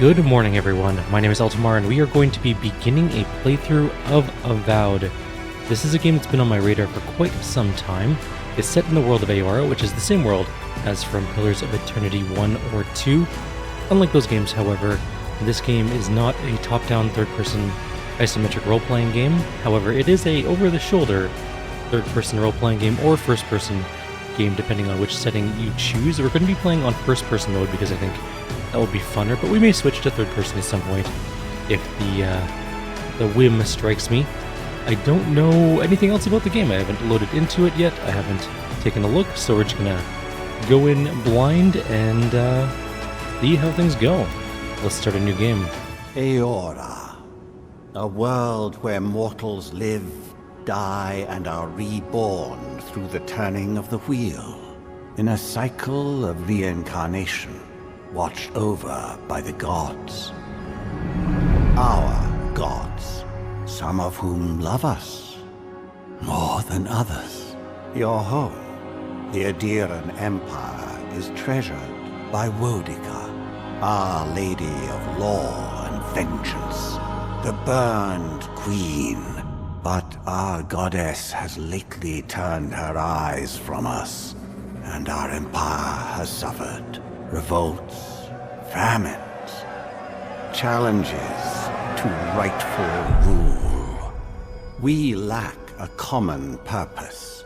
Good morning, everyone. My name is Altamar, and we are going to be beginning a playthrough of Avowed. This is a game that's been on my radar for quite some time. It's set in the world of Aora, which is the same world as from Pillars of Eternity 1 or 2. Unlike those games, however, this game is not a top-down third-person isometric role-playing game. However, it is a over-the-shoulder third-person role-playing game or first-person game, depending on which setting you choose. We're going to be playing on first-person mode because I think that will be funner, but we may switch to third-person at some point if the whim strikes me. I don't know anything else about the game. I haven't loaded into it yet. I haven't taken a look, so we're just going to go in blind and see how things go. Let's start a new game. Aora, a world where mortals live, die, and are reborn through the turning of the wheel, in a cycle of reincarnation, watched over by the gods. Our gods, some of whom love us more than others. Your home, the Adiran Empire, is treasured by Wodica, Our Lady of Law and Vengeance, the burned queen. But our goddess has lately turned her eyes from us, and our empire has suffered revolts, famines, challenges to rightful rule. We lack a common purpose,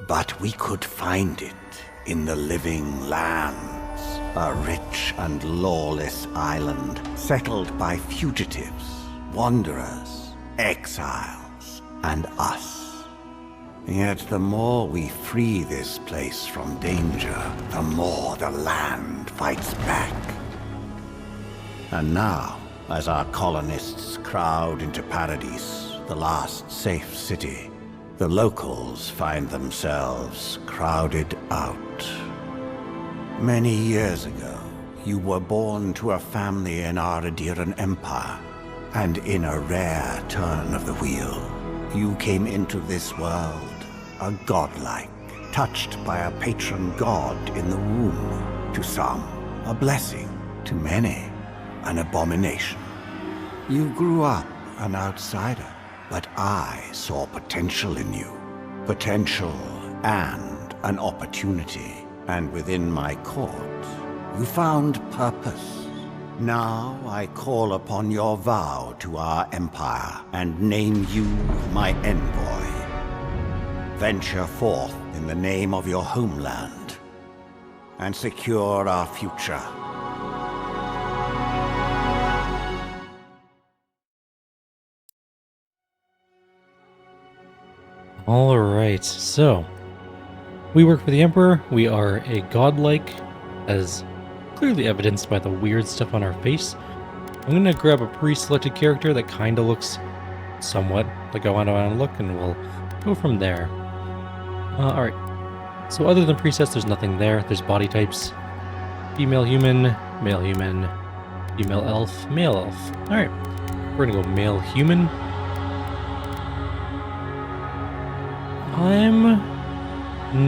but we could find it in the living lands, a rich and lawless island settled by fugitives, wanderers, exiles, and us. Yet the more we free this place from danger, the more the land fights back. And now, as our colonists crowd into Paradise, the last safe city, the locals find themselves crowded out. Many years ago, you were born to a family in our Adiran Empire, and in a rare turn of the wheel, you came into this world a godlike, touched by a patron god in the womb. To some, a blessing. To many, an abomination. You grew up an outsider, but I saw potential in you. Potential and an opportunity. And within my court, you found purpose. Now I call upon your vow to our empire and name you my envoy. Venture forth in the name of your homeland and secure our future. Alright, so we work for the Emperor. We are a godlike, as clearly evidenced by the weird stuff on our face. I'm going to grab a pre-selected character that kind of looks somewhat like I want to look, and we'll go from there. Alright, so other than presets, there's nothing there. There's body types. Female human, female elf, male elf. Alright, we're going to go male human. I'm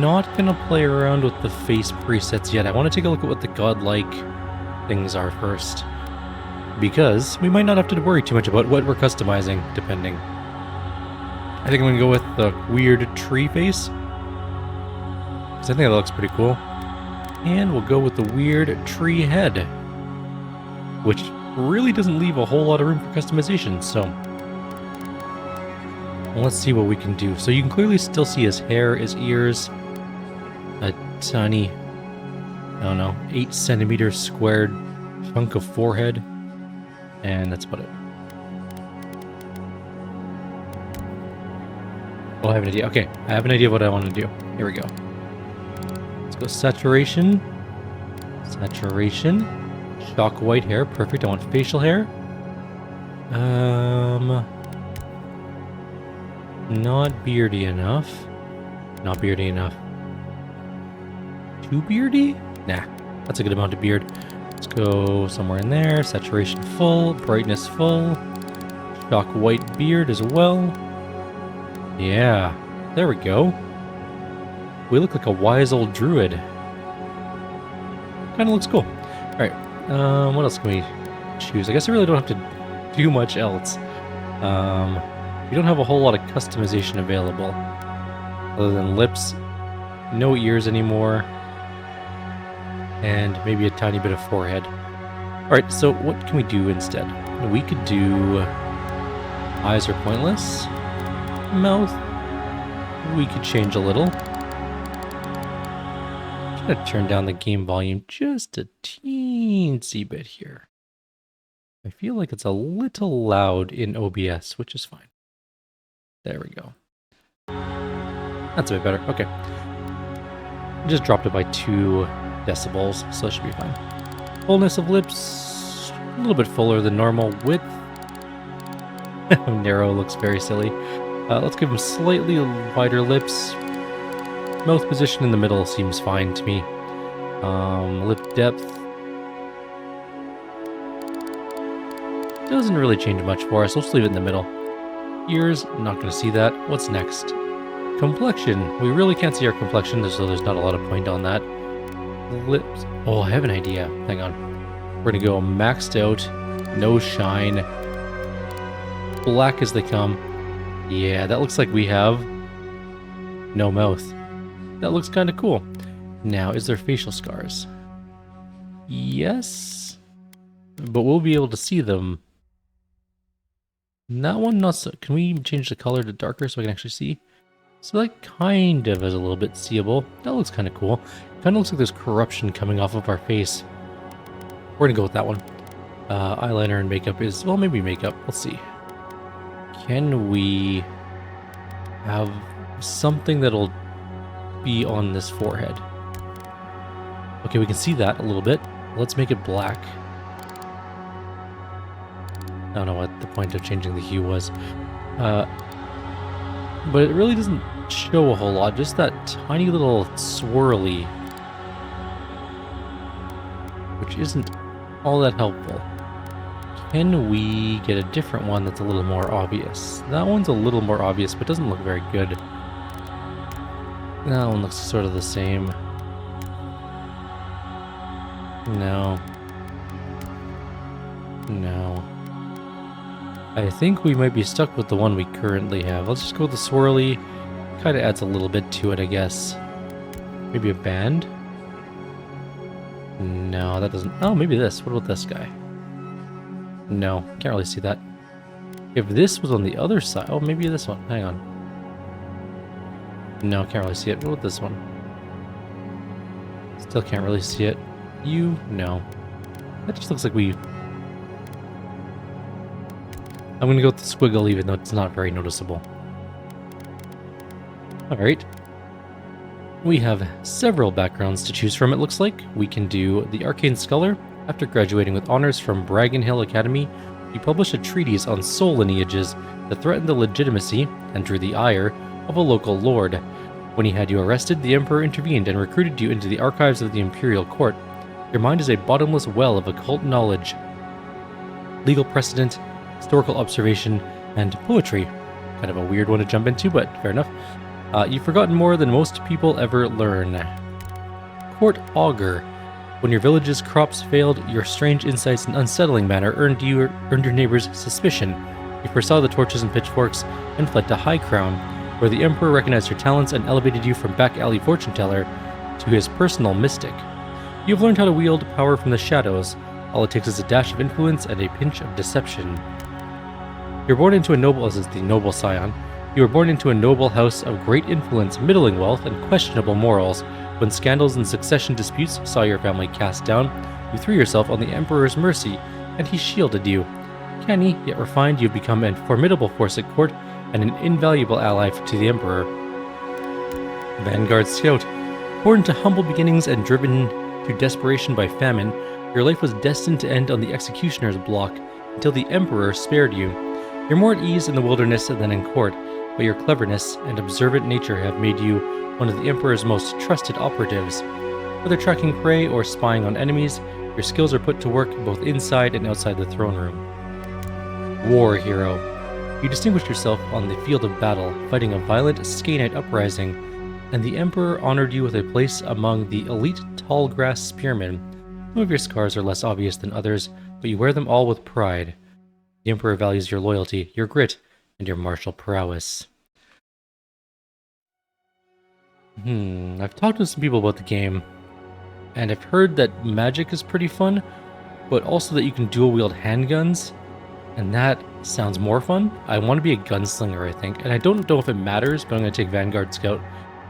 not going to play around with the face presets yet. I want to take a look at what the godlike things are first, because we might not have to worry too much about what we're customizing, depending. I think I'm going to go with the weird tree face, because I think that looks pretty cool. And we'll go with the weird tree head, which really doesn't leave a whole lot of room for customization, so let's see what we can do. So you can clearly still see his hair, his ears, a tiny, I don't know, 8 centimeter squared chunk of forehead, and that's about it. Oh, I have an idea. Okay, I have an idea of what I want to do. Here we go. Let's go saturation. Saturation. Shock white hair. Perfect. I want facial hair. Not beardy enough. Not beardy enough. Too beardy? Nah, that's a good amount of beard. Let's go somewhere in there. Saturation full. Brightness full. Shock white beard as well. Yeah, there we go. We look like a wise old druid. Kind of looks cool. Alright, what else can we choose. I guess I really don't have to do much else. We don't have a whole lot of customization available. Other than lips, no ears anymore, and maybe a tiny bit of forehead. Alright, so what can we do instead? We could do eyes are pointless. Mouth, we could change a little. I'm gonna turn down the game volume just a teensy bit here. I feel like it's a little loud in OBS, which is fine. There we go. That's a bit better. Okay. Just dropped it by 2 decibels, so that should be fine. Fullness of lips, a little bit fuller than normal. Width, narrow looks very silly. Let's give him slightly wider lips. Mouth position in the middle seems fine to me. Lip depth doesn't really change much for us. Let's leave it in the middle. Ears, not going to see that. What's next? Complexion. We really can't see our complexion, so there's not a lot of point on that. Lips. Oh, I have an idea. Hang on. We're going to go maxed out, no shine, black as they come. Yeah, that looks like we have no mouth. That looks kind of cool. Now, is there facial scars? Yes, but we'll be able to see them. That one, not so. Can we change the color to darker so I can actually see? So that kind of is a little bit seeable. That looks kind of cool. Kind of looks like there's corruption coming off of our face. We're gonna go with that one. Eyeliner and makeup is, well, maybe makeup. Let's see. Can we have something that'll be on this forehead? Okay, we can see that a little bit. Let's make it black. I don't know what the point of changing the hue was. But it really doesn't show a whole lot. Just that tiny little swirly, which isn't all that helpful. Can we get a different one that's a little more obvious? That one's a little more obvious, but doesn't look very good. That one looks sort of the same. No. No. I think we might be stuck with the one we currently have. Let's just go with the swirly. Kind of adds a little bit to it, I guess. Maybe a band? No, that doesn't... Oh, maybe this. What about this guy? No, can't really see that. If this was on the other side... Oh, maybe this one. Hang on. No, can't really see it. What about this one? Still can't really see it. You? No. That just looks like we... I'm going to go with the squiggle, even though it's not very noticeable. Alright. We have several backgrounds to choose from, it looks like. We can do the Arcane Scholar. After graduating with honors from Braggenhill Academy, he published a treatise on soul lineages that threatened the legitimacy, and drew the ire, of a local lord. When he had you arrested, the Emperor intervened and recruited you into the archives of the Imperial Court. Your mind is a bottomless well of occult knowledge, legal precedent, historical observation, and poetry. Kind of a weird one to jump into, but fair enough. You've forgotten more than most people ever learn. Court Augur. When your village's crops failed, your strange insights and unsettling manner earned your neighbors' suspicion. You foresaw the torches and pitchforks and fled to High Crown, where the Emperor recognized your talents and elevated you from back alley fortune teller to his personal mystic. You've learned how to wield power from the shadows. All it takes is a dash of influence and a pinch of deception. You're born into a noble, as is the noble scion. You were born into a noble house of great influence, middling wealth, and questionable morals. When scandals and succession disputes saw your family cast down, you threw yourself on the Emperor's mercy, and he shielded you. Canny, yet refined, you've become a formidable force at court, and an invaluable ally to the Emperor. Vanguard Scout. Born to humble beginnings and driven to desperation by famine, your life was destined to end on the executioner's block, until the Emperor spared you. You're more at ease in the wilderness than in court, but your cleverness and observant nature have made you one of the Emperor's most trusted operatives. Whether tracking prey or spying on enemies, your skills are put to work both inside and outside the throne room. War Hero. You distinguished yourself on the field of battle, fighting a violent Skaanite uprising, and the Emperor honored you with a place among the elite tall grass spearmen. Some of your scars are less obvious than others, but you wear them all with pride. The Emperor values your loyalty, your grit, and your martial prowess. I've talked to some people about the game, and I've heard that magic is pretty fun, but also that you can dual-wield handguns, and that sounds more fun. I want to be a gunslinger, I think, and I don't know if it matters, but I'm going to take Vanguard Scout,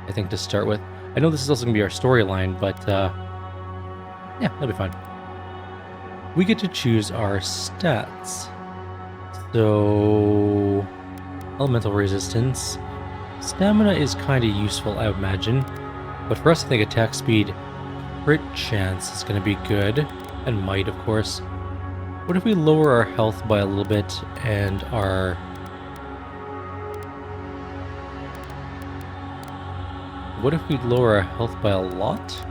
I think, to start with. I know this is also going to be our storyline, but yeah, that'll be fine. We get to choose our stats. So, elemental resistance. Stamina is kind of useful, I imagine, but for us, I think attack speed, crit chance is going to be good, and might, of course. What if we lower our health by a little bit and our... What if we lower our health by a lot?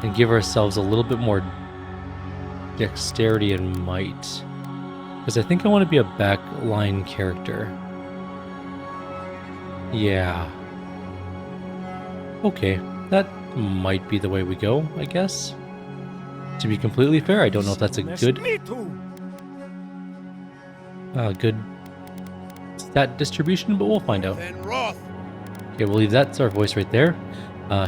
And give ourselves a little bit more dexterity and might. Because I think I want to be a backline character. Yeah. Okay, that might be the way we go, I guess. To be completely fair, I don't know if that's a good stat distribution, but we'll find out. Okay, we'll leave that. That's our voice right there.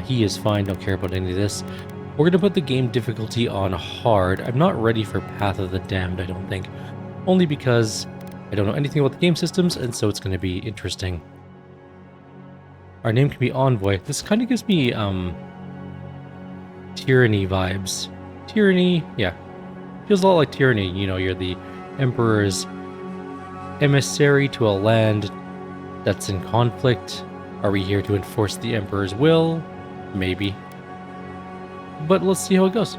He is fine, don't care about any of this. We're going to put the game difficulty on hard. I'm not ready for Path of the Damned, I don't think. Only because I don't know anything about the game systems, and so it's going to be interesting. Our name can be Envoy. This kind of gives me, Tyranny vibes. Tyranny, yeah. Feels a lot like Tyranny. You know, you're the Emperor's emissary to a land that's in conflict. Are we here to enforce the Emperor's will? Maybe. But let's see how it goes.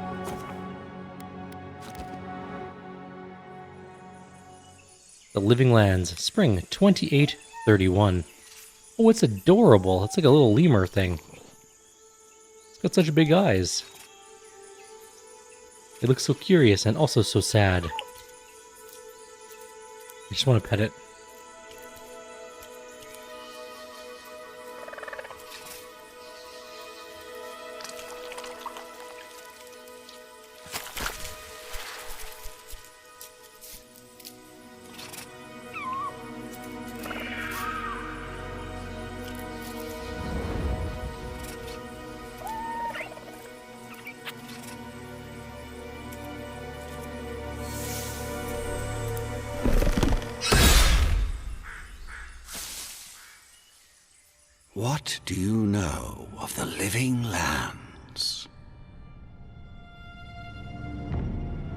The Living Lands, Spring 2831. Oh, it's adorable. It's like a little lemur thing. It's got such big eyes. It looks so curious and also so sad. I just want to pet it. What do you know of the Living Lands?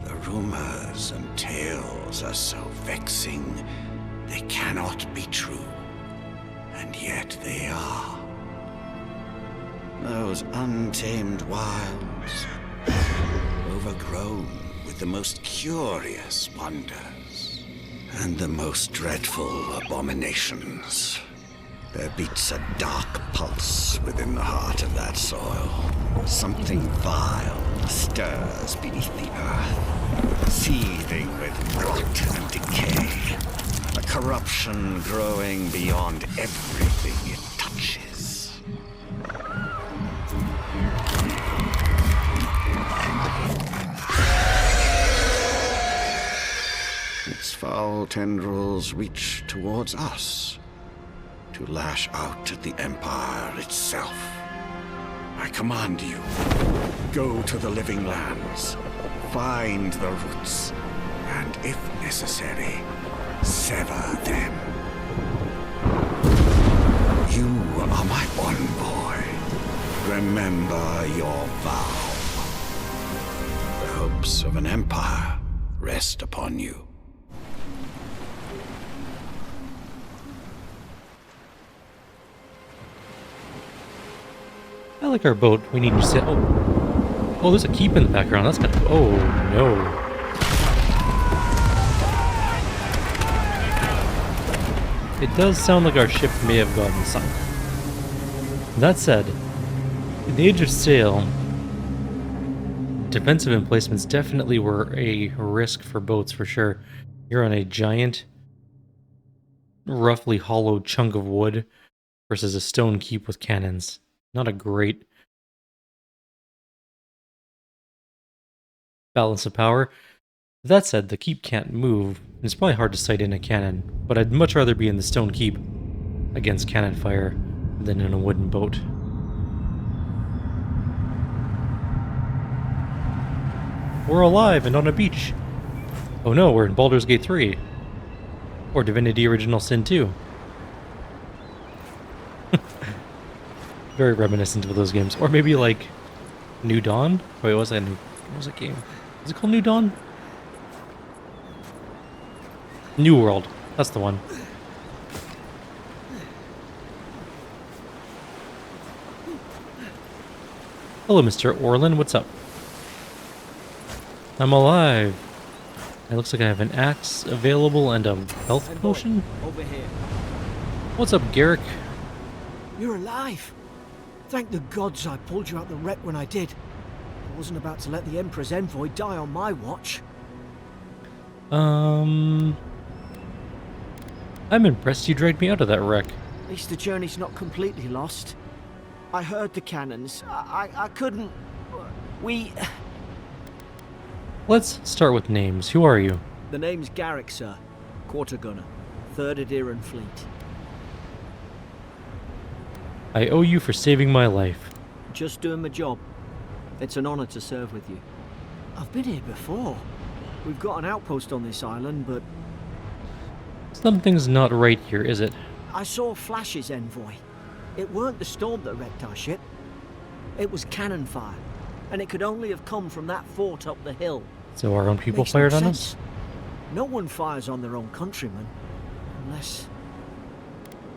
The rumors and tales are so vexing, they cannot be true, and yet they are. Those untamed wilds, overgrown with the most curious wonders, and the most dreadful abominations. There beats a dark pulse within the heart of that soil. Something vile stirs beneath the earth, seething with rot and decay. A corruption growing beyond everything it touches. Its foul tendrils reach towards us, to lash out at the Empire itself. I command you, go to the Living Lands, find the roots, and if necessary, sever them. You are my envoy. Remember your vow. The hopes of an empire rest upon you. I like our boat. We need to set... Oh, there's a keep in the background. That's kind of... Oh, no. It does sound like our ship may have gotten sunk. That said, in the Age of Sail, defensive emplacements definitely were a risk for boats, for sure. You're on a giant, roughly hollow chunk of wood versus a stone keep with cannons. Not a great balance of power. That said, the keep can't move, and it's probably hard to sight in a cannon, but I'd much rather be in the stone keep against cannon fire than in a wooden boat. We're alive and on a beach. Oh no, we're in Baldur's Gate 3. Or Divinity Original Sin 2. Very reminiscent of those games. Or maybe like New Dawn? Wait, what was that game? Is it called New Dawn? New World. That's the one. Hello, Mr. Orlin. What's up? I'm alive. It looks like I have an axe available and a health potion. Over here. What's up, Garrick? You're alive. Thank the gods I pulled you out the wreck when I did. I wasn't about to let the Emperor's envoy die on my watch. I'm impressed you dragged me out of that wreck. At least the journey's not completely lost. I heard the cannons. I couldn't... Let's start with names. Who are you? The name's Garrick, sir. Quarter gunner. 3rd Adheran Fleet. I owe you for saving my life. Just doing my job. It's an honor to serve with you. I've been here before. We've got an outpost on this island, but... Something's not right here, is it? I saw flashes, envoy. It weren't the storm that wrecked our ship. It was cannon fire, and it could only have come from that fort up the hill. So our own people Makes fired no on sense. us? No one fires on their own countrymen,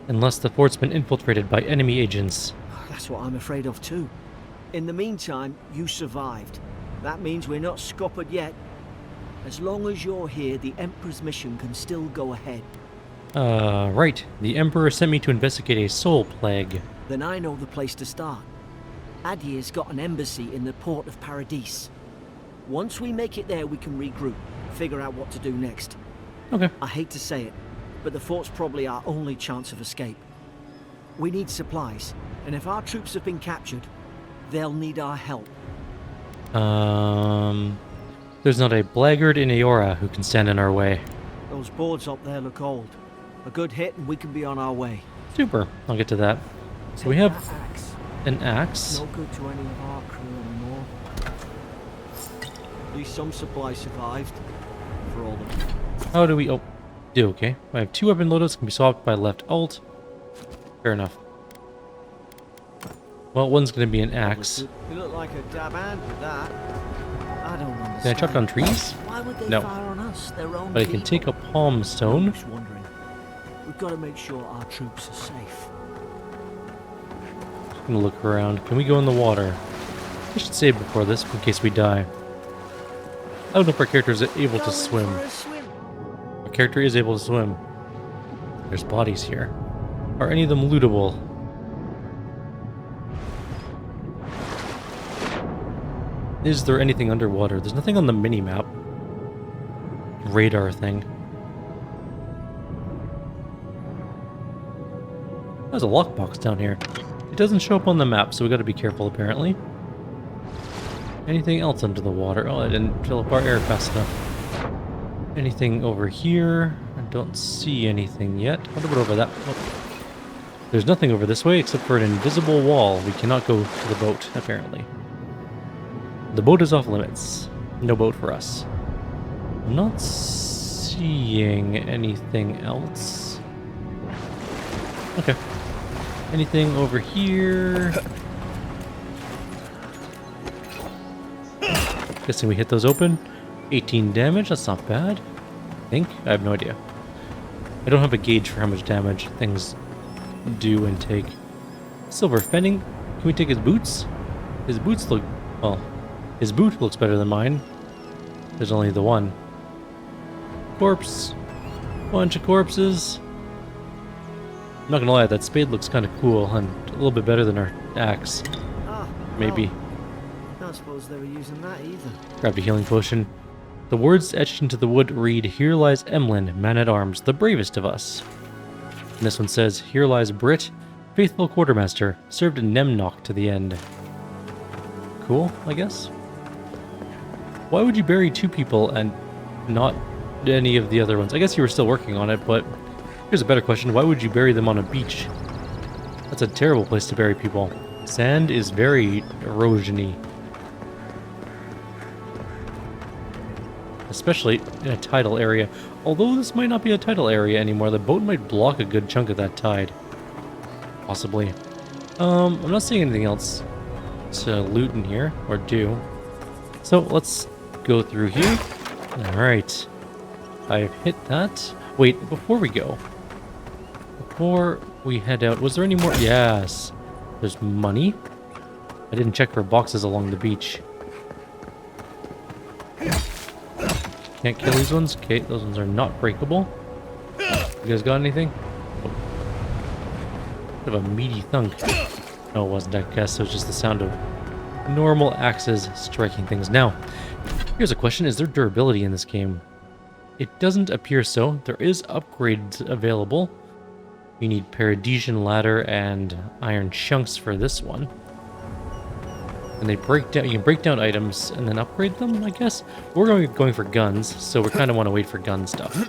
Unless the fort's been infiltrated by enemy agents. That's what I'm afraid of too. In the meantime, you survived. That means we're not scuppered yet. As long as you're here, the Emperor's mission can still go ahead. Right. The Emperor sent me to investigate a soul plague. Then I know the place to start. Adir's got an embassy in the port of Paradis. Once we make it there, we can regroup, figure out what to do next. Okay. I hate to say it, but the fort's probably our only chance of escape. We need supplies, and if our troops have been captured, they'll need our help. There's not a blackguard in Eora who can stand in our way. Those boards up there look old. A good hit and we can be on our way. Super. I'll get to that. So we have an axe. No good to any of our crew anymore. At least some supplies survived. For all of them. How do we... Oh, do okay. I have 2 weapon loaders, can be swapped by left alt. Fair enough. Well, one's going to be an axe. You look like a dab hand with that. I don't understand. Can I chop down trees? Why would they No. fire on us? Their own But I can people? take a palm stone. I'm just wondering. We've got to make sure our troops are safe. I'm gonna look around. Can we go in the water? I should save before this, in case we die. I don't know if our character is able to swim. Our character is able to swim. There's bodies here. Are any of them lootable? Is there anything underwater? There's nothing on the mini-map. Radar thing. There's a lockbox down here. It doesn't show up on the map, so we gotta be careful apparently. Anything else under the water? Oh, I didn't fill up our air fast enough. Anything over here? I don't see anything yet. What about over that? Oh. There's nothing over this way except for an invisible wall. We cannot go to the boat, apparently. The boat is off limits. No boat for us. I'm not seeing anything else. Okay. Anything over here? Guessing we hit those open. 18 damage, that's not bad. I think? I have no idea. I don't have a gauge for how much damage things do and take. Silver fending. Can we take his boots? His boots look... well, his boot looks better than mine. There's only the one. Corpse. Bunch of corpses. I'm not gonna lie, that spade looks kind of cool and a little bit better than our axe. Maybe. I don't suppose they were using that either. Grab a healing potion. The words etched into the wood read, "Here lies Emlyn, man-at-arms, the bravest of us." And this one says, "Here lies Brit, faithful quartermaster, served in Nemnock to the end." Cool, I guess. Why would you bury 2 people and not any of the other ones? I guess you were still working on it, but here's a better question. Why would you bury them on a beach? That's a terrible place to bury people. Sand is very erosion-y. Especially in a tidal area. Although this might not be a tidal area anymore. The boat might block a good chunk of that tide. Possibly. I'm not seeing anything else to loot in here, or do. So let's go through here. Alright. I've hit that. Wait, before we go. Before we head out, was there any more? Yes. There's money. I didn't check for boxes along the beach. Can't kill these ones? Okay, those ones are not breakable. You guys got anything? Oh. Bit of a meaty thunk. No, it wasn't, I guess. It was just the sound of normal axes striking things. Now, here's a question. Is there durability in this game? It doesn't appear so. There is upgrades available. You need Paradisian ladder and iron chunks for this one. And they break down. You can break down items and then upgrade them, I guess. We're going for guns, so we kind of want to wait for gun stuff.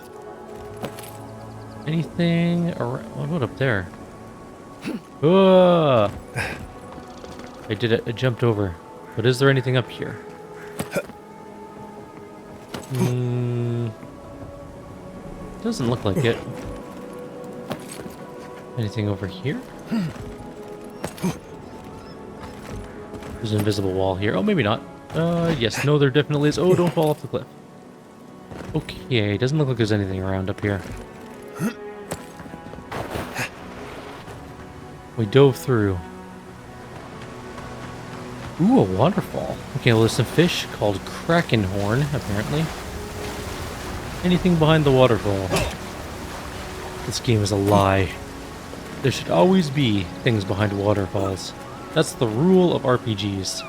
Anything around? What up there? Oh! I did it. I jumped over. But is there anything up here? Doesn't look like it. Anything over here? There's an invisible wall here. Oh, maybe not. Yes. No, there definitely is. Oh, don't fall off the cliff. Okay, doesn't look like there's anything around up here. We dove through. Ooh, a waterfall. Okay, well, there's some fish called Kraken Horn, apparently. Anything behind the waterfall? This game is a lie. There should always be things behind waterfalls. That's the rule of RPGs.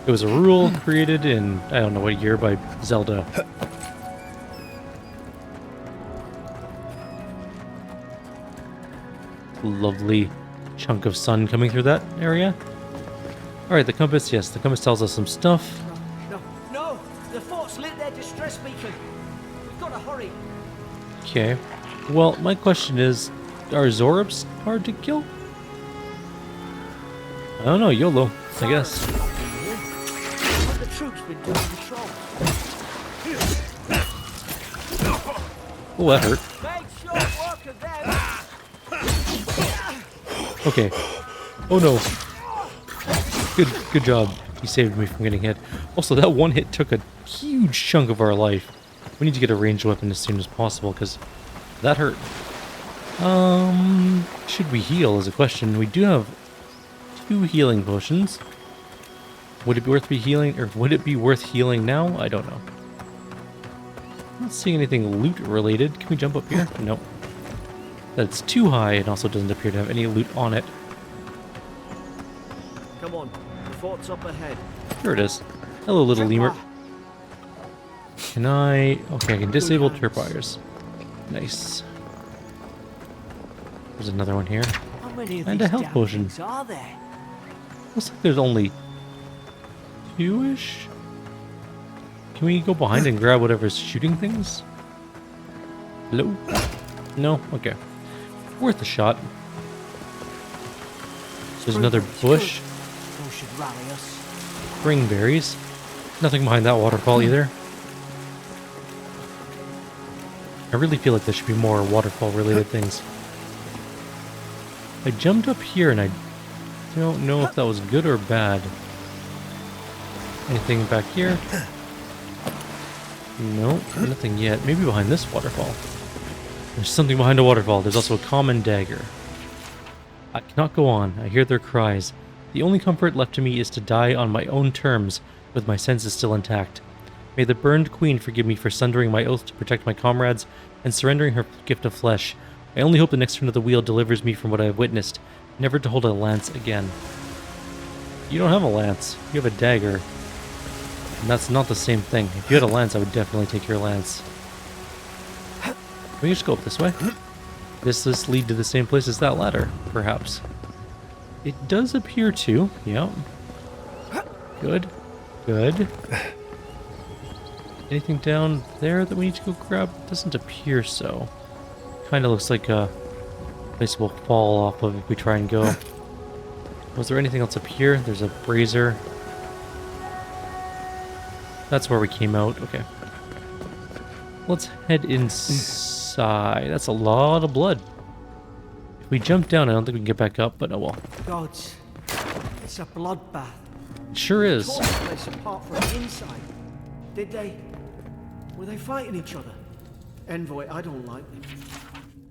It was a rule created in, I don't know what year, by Zelda. Lovely chunk of sun coming through that area. Alright, the compass, yes, the compass tells us some stuff. No! The fort's lit their distress beacon! We've got to hurry! Okay. Well, my question is, are Zorubs hard to kill? I don't know, YOLO, I guess. The troops been doing patrol. Oh, that hurt. Make short work of them! Okay. Oh no. Good job. You saved me from getting hit. Also, that one hit took a huge chunk of our life. We need to get a ranged weapon as soon as possible, because that hurt. Should we heal is a question. We do have 2 healing potions. Would it be worth healing now? I don't know. I'm not seeing anything loot related. Can we jump up here? Nope. That's too high and also doesn't appear to have any loot on it. Come on, the fort's up ahead. Here it is. Hello, little lemur. Can I... Okay, I can disable tripwires. Nice. There's another one here. How many of And these a health damn potion. things are there? Looks like there's only 2-ish. Can we go behind and grab whatever's shooting things? Hello? No? Okay. Worth a shot. There's another bush. Those should rally us. Spring berries. Nothing behind that waterfall either. I really feel like there should be more waterfall related things. I jumped up here and I don't know if that was good or bad. Anything back here? No, nothing yet. Maybe behind this waterfall. There's something behind a waterfall. There's also a common dagger. I cannot go on. I hear their cries. The only comfort left to me is to die on my own terms, with my senses still intact. May the burned queen forgive me for sundering my oath to protect my comrades and surrendering her gift of flesh. I only hope the next turn of the wheel delivers me from what I have witnessed, never to hold a lance again. You don't have a lance. You have a dagger. And that's not the same thing. If you had a lance, I would definitely take your lance. Can we just go up this way? Does this lead to the same place as that ladder, perhaps? It does appear to. Yeah. Good. Good. Anything down there that we need to go grab? Doesn't appear so. Kind of looks like a place we'll fall off of if we try and go. Was there anything else up here? There's a brazier. That's where we came out. Okay. Let's head inside. That's a lot of blood. If we jump down, I don't think we can get back up, but oh well. Gods, it's a bloodbath. It sure is. Tore the place apart from the inside. Did they? Were they fighting each other? Envoy, I don't like them.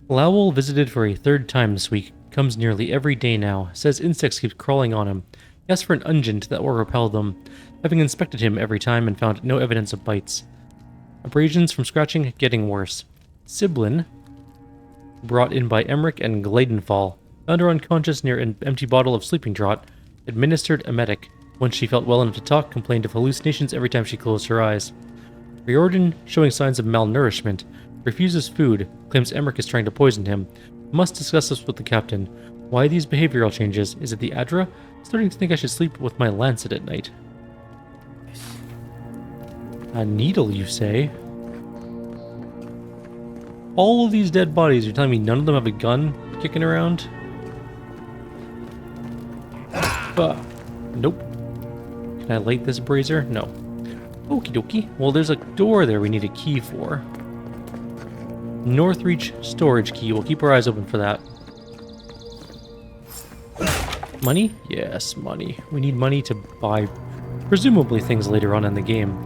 Lowell visited for a third time this week. Comes nearly every day now. Says insects keep crawling on him. He asked for an unguent that will repel them. Having inspected him every time and found no evidence of bites. Abrasions from scratching getting worse. Siblin, brought in by Emmerich and Gladenfall, found her unconscious near an empty bottle of sleeping draught. Administered emetic. Once she felt well enough to talk, complained of hallucinations every time she closed her eyes. Riordan, showing signs of malnourishment, refuses food, claims Emmerich is trying to poison him. Must discuss this with the captain. Why these behavioral changes? Is it the Adra? Starting to think I should sleep with my lancet at night. A needle, you say? All of these dead bodies, you're telling me none of them have a gun kicking around? Nope. Can I light this brazier? No. Okie dokie. Well, there's a door there we need a key for. Northreach storage key. We'll keep our eyes open for that. Money? Yes, money. We need money to buy, presumably, things later on in the game.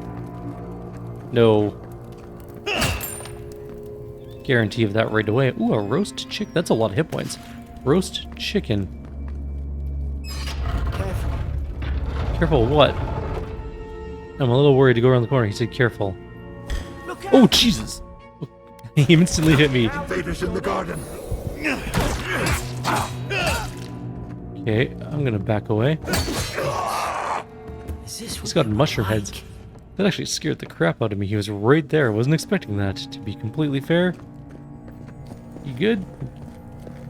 No guarantee of that right away. Ooh, a roast chicken. That's a lot of hit points. Roast chicken. Careful. Careful what? I'm a little worried to go around the corner. He said careful. Look out. Oh, Jesus! He instantly hit me. Invaders in the garden. Okay, I'm gonna back away. Is this He's got mushroom heads. That actually scared the crap out of me. He was right there. I wasn't expecting that, to be completely fair. You good?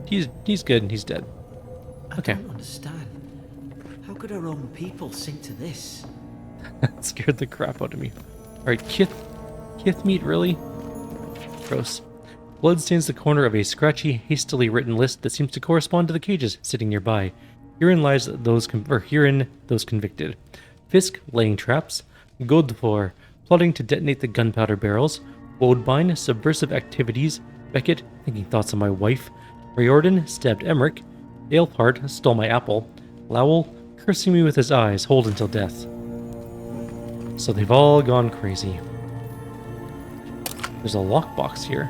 He's good and he's dead. Okay. I don't understand. How could our own people sink to this? That scared the crap out of me. Alright, Kith meat, really? Gross. Blood stains the corner of a scratchy, hastily written list that seems to correspond to the cages sitting nearby. Herein those convicted. Fisk, laying traps. Godfor, plotting to detonate the gunpowder barrels. Woodbine, subversive activities. Beckett, thinking thoughts of my wife. Riordan, stabbed Emmerich. Aelhart, stole my apple. Lowell, cursing me with his eyes, hold until death. So they've all gone crazy. There's a lockbox here.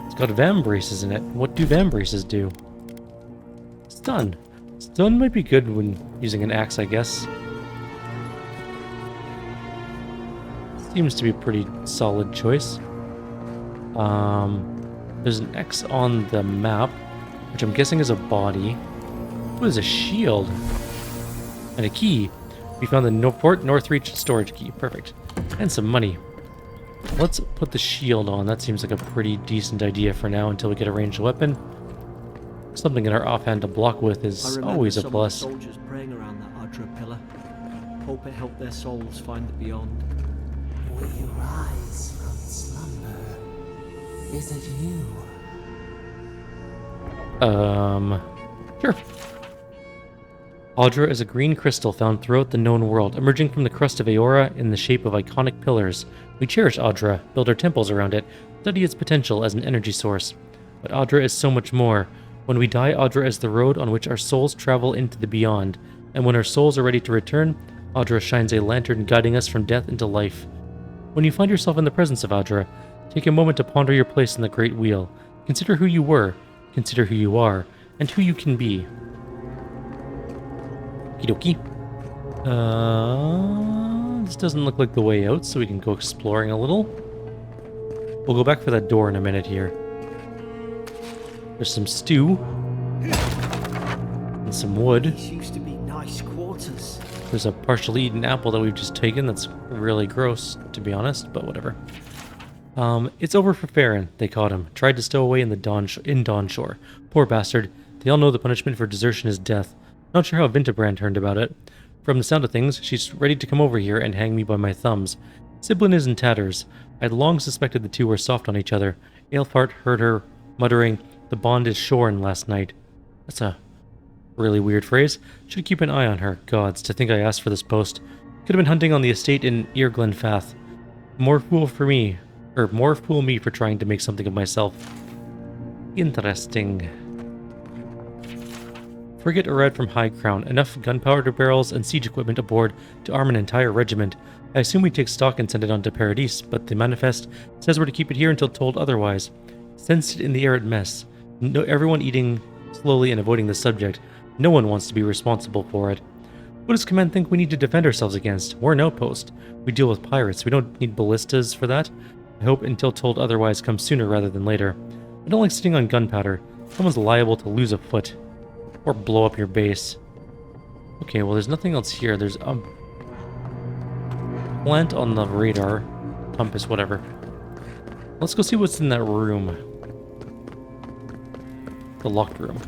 It's got vambraces in it. What do vambraces do? Stun. Stun might be good when using an axe, I guess. Seems to be a pretty solid choice. There's an X on the map, which I'm guessing is a body. What is a shield? And a key. We found the Northreach storage key. Perfect. And some money. Let's put the shield on. That seems like a pretty decent idea for now until we get a ranged weapon. Something in our offhand to block with is always a plus. I remember some soldiers praying around that Adra pillar. Hope it helped their souls find the beyond. Will you rise from slumber? Is it you? Sure. Adra is a green crystal found throughout the known world, emerging from the crust of Aora in the shape of iconic pillars. We cherish Adra, build our temples around it, study its potential as an energy source. But Adra is so much more. When we die, Adra is the road on which our souls travel into the beyond. And when our souls are ready to return, Adra shines a lantern guiding us from death into life. When you find yourself in the presence of Adra, take a moment to ponder your place in the Great Wheel. Consider who you were, consider who you are, and who you can be. Okie dokie. This doesn't look like the way out, so we can go exploring a little. We'll go back for that door in a minute here. There's some stew. And some wood. These used to be nice quarters. There's a partially eaten apple that we've just taken that's really gross, to be honest, but whatever. It's over for Farron, they caught him. Tried to stow away in Dawnshore. Poor bastard. They all know the punishment for desertion is death. Not sure how Vintebrand heard about it. From the sound of things, she's ready to come over here and hang me by my thumbs. Siblin is in tatters. I'd long suspected the two were soft on each other. Aelfart heard her muttering, "The bond is shorn" last night. That's a really weird phrase. Should keep an eye on her. Gods, to think I asked for this post. Could have been hunting on the estate in Earglen Fath. More fool me for trying to make something of myself. Interesting. Frigate arrived from High Crown. Enough gunpowder barrels and siege equipment aboard to arm an entire regiment. I assume we take stock and send it on to Paradis, but the manifest says we're to keep it here until told otherwise. Sensed it in the air at mess. No, everyone eating slowly and avoiding the subject. No one wants to be responsible for it. What does command think we need to defend ourselves against? We're an outpost. We deal with pirates. We don't need ballistas for that. I hope until told otherwise comes sooner rather than later. I don't like sitting on gunpowder. Someone's liable to lose a foot. Or blow up your base. Okay, well there's nothing else here. There's a plant on the radar. Compass, whatever. Let's go see what's in that room. The locked room.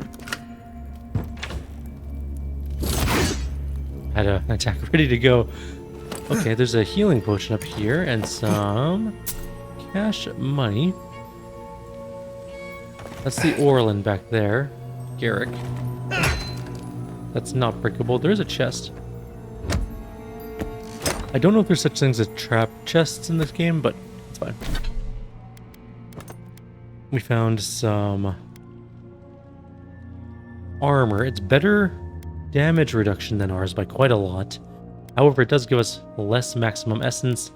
Had an attack ready to go. Okay, there's a healing potion up here and some cash money. That's the Orlin back there. Garrick. That's not breakable. There's a chest. I don't know if there's such things as trap chests in this game, but it's fine. We found some armor. It's better damage reduction than ours by quite a lot. However, it does give us less maximum essence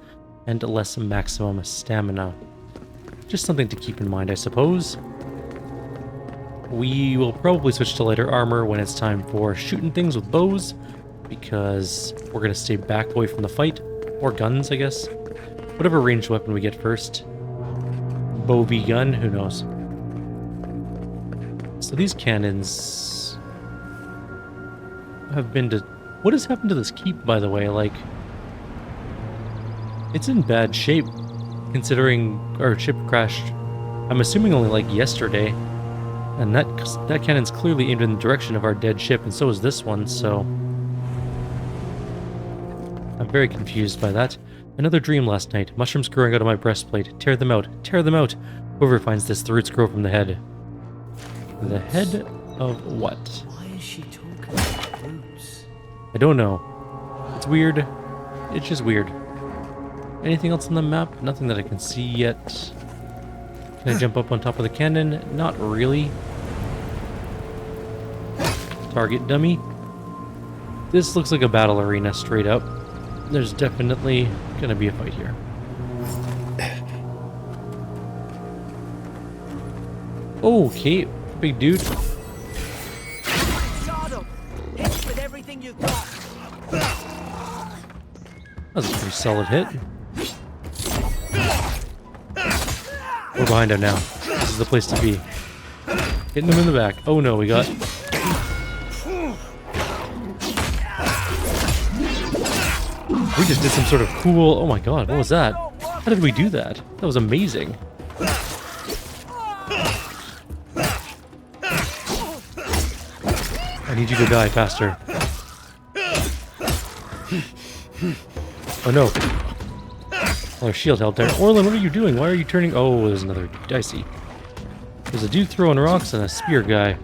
and less maximum stamina. Just something to keep in mind, I suppose. We will probably switch to lighter armor when it's time for shooting things with bows, because we're going to stay back away from the fight. Or guns, I guess. Whatever ranged weapon we get first. Bow v gun, who knows. So these cannons have been to... What has happened to this keep, by the way? Like, it's in bad shape, considering our ship crashed, I'm assuming only like yesterday. And that cannon's clearly aimed in the direction of our dead ship, and so is this one, so... I'm very confused by that. Another dream last night. Mushrooms growing out of my breastplate. Tear them out. Tear them out! Whoever finds this, the roots grow from the head. The head of what? Why is she talking about roots? I don't know. It's weird. It's just weird. Anything else on the map? Nothing that I can see yet. Can I jump up on top of the cannon? Not really. Target dummy. This looks like a battle arena straight up. There's definitely gonna be a fight here. Okay, big dude. Stardom, hit with everything you got. That was a pretty solid hit. We're behind him now. This is the place to be. Hitting him in the back. Oh no, we got... We just did some sort of cool... Oh my god, what was that? How did we do that? That was amazing. I need you to die faster. Oh no. Oh, our shield held there. Orlin, what are you doing? Why are you turning... Oh, there's another dicey. There's a dude throwing rocks and a spear guy.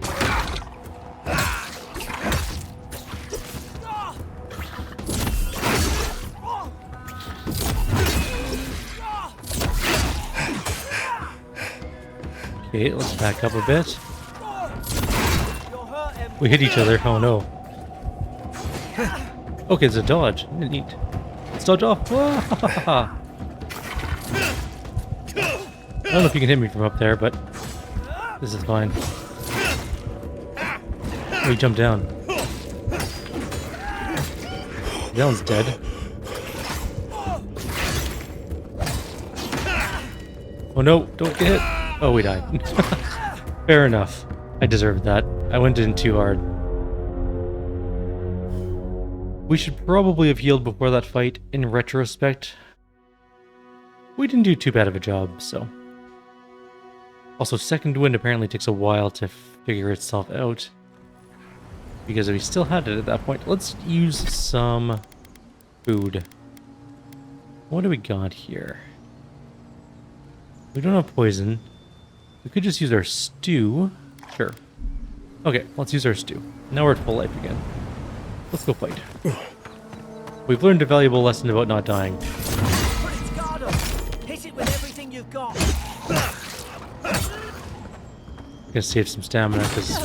Okay, let's back up a bit. We hit each other. Oh no. Okay, it's a dodge. Neat. Let's dodge off. I don't know if you can hit me from up there, but this is fine. Oh, he jumped down. That one's dead. Oh no, don't get hit. Oh, we died. Fair enough. I deserved that. I went in too hard. We should probably have healed before that fight. In retrospect, we didn't do too bad of a job, so... Also, second wind apparently takes a while to figure itself out. Because we still had it at that point. Let's use some food. What do we got here? We don't have poison. We could just use our stew. Sure. Okay, let's use our stew. Now we're at full life again. Let's go fight. We've learned a valuable lesson about not dying. Put its guard up. Hit it with everything you've got. Gonna save some stamina because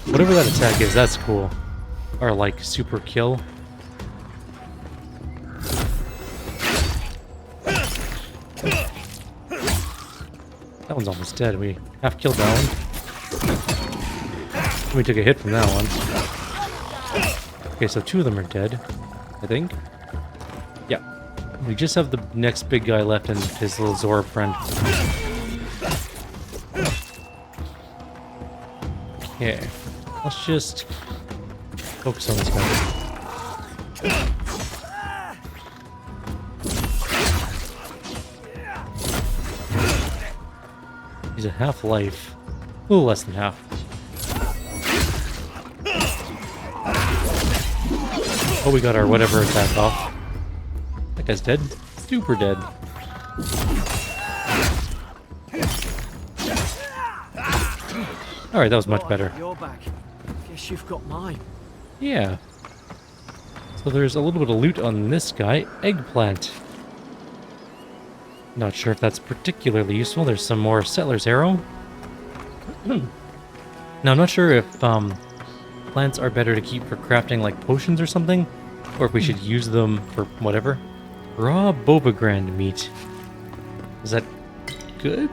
whatever that attack is, that's cool. Or like super kill. That one's almost dead. We half killed that one. We took a hit from that one. Okay, so 2 of them are dead, I think. Yeah. We just have the next big guy left and his little Zorb friend. Okay. Let's just focus on this guy. He's a half-life. A little less than half. Oh, we got our whatever attack off. That guy's dead. Super dead. Alright, that was much better. You're back. Guess you've got mine. Yeah. So there's a little bit of loot on this guy. Eggplant. Not sure if that's particularly useful. There's some more Settler's Arrow. Now, I'm not sure if plants are better to keep for crafting like potions or something, or if we should use them for whatever. Raw Bobagrand meat. Is that good?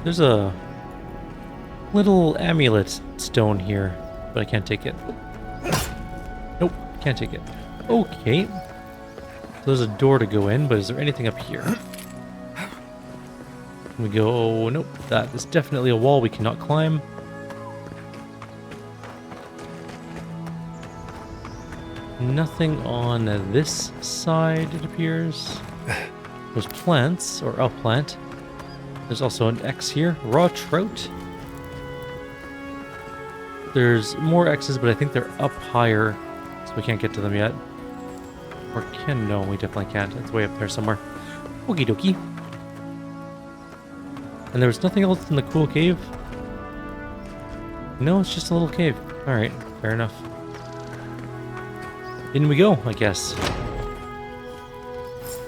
There's a little amulet stone here, but I can't take it. Nope, can't take it. Okay. So there's a door to go in, but is there anything up here? We go, oh, nope, that is definitely a wall we cannot climb. Nothing on this side, it appears. There's plants, or a plant. There's also an X here. Raw trout. There's more X's, but I think they're up higher, so we can't get to them yet. Or can? No, we definitely can't. It's way up there somewhere. Okie dokie. And there was nothing else in the cool cave? No, it's just a little cave. Alright, fair enough. In we go, I guess.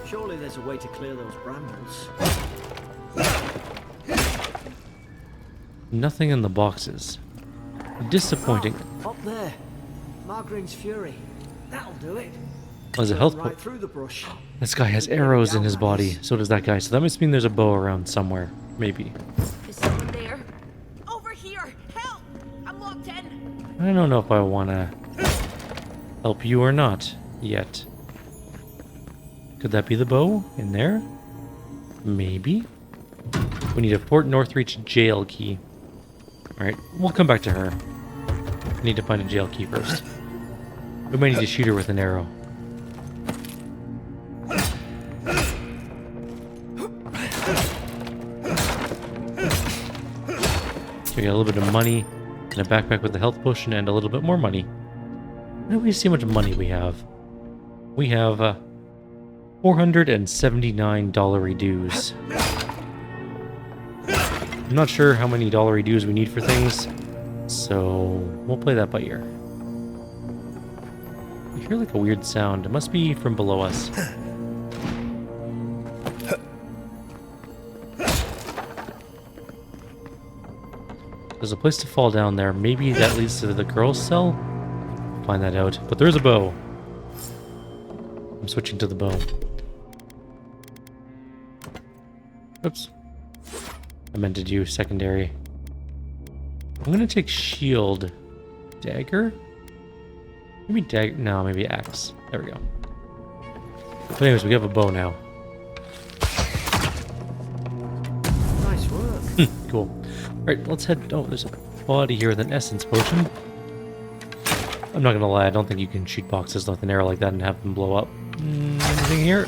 Surely there's a way to clear those brambles. Nothing in the boxes. Disappointing. Oh, up there. Margarine's Fury. That'll do it. There's a health right point. through the brush. This guy has arrows in his body. So does that guy. So that must mean there's a bow around somewhere. Maybe. Is someone there? Over here! Help! I'm locked in! I don't know if I want to help you or not yet. Could that be the bow in there? Maybe. We need a Fort Northreach jail key. Alright, we'll come back to her. We need to find a jail key first. We might need to shoot her with an arrow. So we got a little bit of money and a backpack with a health potion and a little bit more money. Why don't we see how much money we have? We have $479 dues. I'm not sure how many dollary dues we need for things, so we'll play that by ear. I hear like a weird sound. It must be from below us. There's a place to fall down there. Maybe that leads to the girl's cell? Find that out. But there's a bow. I'm switching to the bow. Oops. I meant to do secondary. I'm gonna take shield. Dagger? Maybe dagger. No, maybe axe. There we go. But anyways, we have a bow now. Nice work. Cool. Alright, let's head. Oh, there's a body here with an essence potion. I'm not gonna lie, I don't think you can shoot boxes with an arrow like that and have them blow up. Anything here?